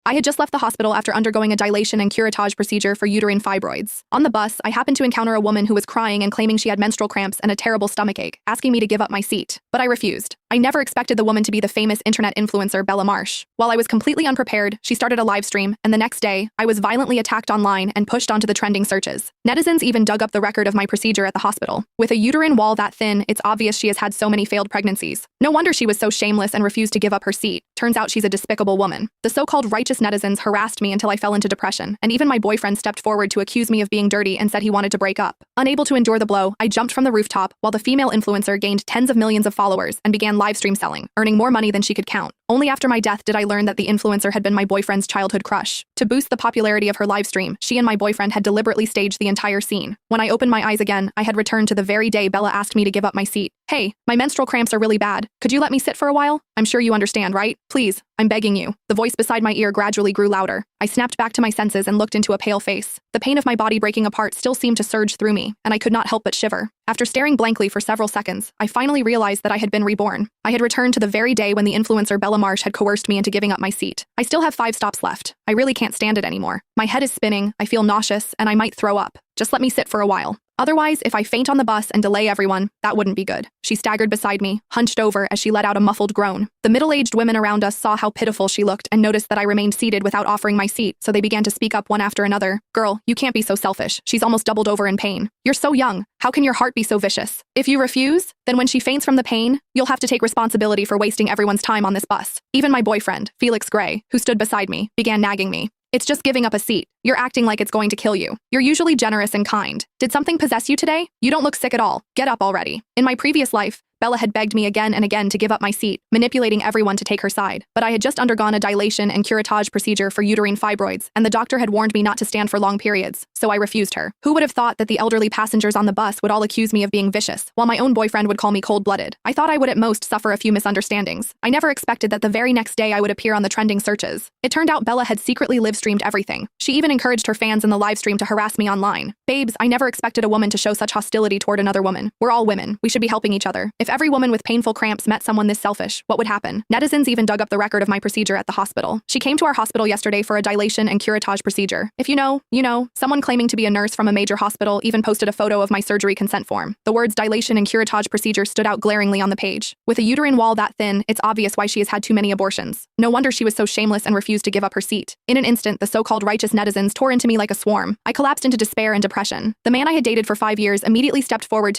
I had just left the hospital after undergoing a dilation and curettage procedure for uterine fibroids. On the bus, I happened to encounter a woman who was crying and claiming she had menstrual cramps and a terrible stomachache, asking me to give up my seat. But I refused. I never expected the woman to be the famous internet influencer Bella Marsh. While I was completely unprepared, she started a live stream, and the next day, I was violently attacked online and pushed onto the trending searches. Netizens even dug up the record of my procedure at the hospital. With a uterine wall that thin, it's obvious she has had so many failed pregnancies. No wonder she was so shameless and refused to give up her seat. Turns out she's a despicable woman. The so-called righteous netizens harassed me until I fell into depression, and even my boyfriend stepped forward to accuse me of being dirty and said he wanted to break up. Unable to endure the blow, I jumped from the rooftop, while the female influencer gained tens of millions of followers and began live stream selling, earning more money than she could count. Only after my death did I learn that the influencer had been my boyfriend's childhood crush. To boost the popularity of her live stream, she and my boyfriend had deliberately staged the entire scene. When I opened my eyes again, I had returned to the very day Bella asked me to give up my seat. Hey, my menstrual cramps are really bad. Could you let me sit for a while? I'm sure you understand, right? Please, I'm begging you. The voice beside my ear gradually grew louder. I snapped back to my senses and looked into a pale face. The pain of my body breaking apart still seemed to surge through me, and I could not help but shiver. After staring blankly for several seconds, I finally realized that I had been reborn. I had returned to the very day when the influencer Bella Marsh had coerced me into giving up my seat. I still have 5 stops left. I really can't stand it anymore. My head is spinning, I feel nauseous, and I might throw up. Just let me sit for a while. Otherwise, if I faint on the bus and delay everyone, that wouldn't be good. She staggered beside me, hunched over as she let out a muffled groan. The middle-aged women around us saw how pitiful she looked and noticed that I remained seated without offering my seat, so they began to speak up one after another. Girl, you can't be so selfish. She's almost doubled over in pain. You're so young. How can your heart be so vicious? If you refuse, then when she faints from the pain, you'll have to take responsibility for wasting everyone's time on this bus. Even my boyfriend, Felix Gray, who stood beside me, began nagging me. It's just giving up a seat. You're acting like it's going to kill you. You're usually generous and kind. Did something possess you today? You don't look sick at all. Get up already. In my previous life, Bella had begged me again and again to give up my seat, manipulating everyone to take her side. But I had just undergone a dilation and curettage procedure for uterine fibroids, and the doctor had warned me not to stand for long periods, so I refused her. Who would have thought that the elderly passengers on the bus would all accuse me of being vicious, while my own boyfriend would call me cold-blooded? I thought I would at most suffer a few misunderstandings. I never expected that the very next day I would appear on the trending searches. It turned out Bella had secretly live-streamed everything. She even encouraged her fans in the live stream to harass me online. Babes, I never expected a woman to show such hostility toward another woman. We're all women. We should be helping each other. If every woman with painful cramps met someone this selfish, what would happen? Netizens even dug up the record of my procedure at the hospital. She came to our hospital yesterday for a dilation and curettage procedure. If you know, you know. Someone claiming to be a nurse from a major hospital even posted a photo of my surgery consent form. The words dilation and curettage procedure stood out glaringly on the page. With a uterine wall that thin, it's obvious why she has had too many abortions. No wonder she was so shameless and refused to give up her seat. In an instant, the so-called righteous netizens tore into me like a swarm. I collapsed into despair and depression. The man I had dated for 5 years immediately stepped forward to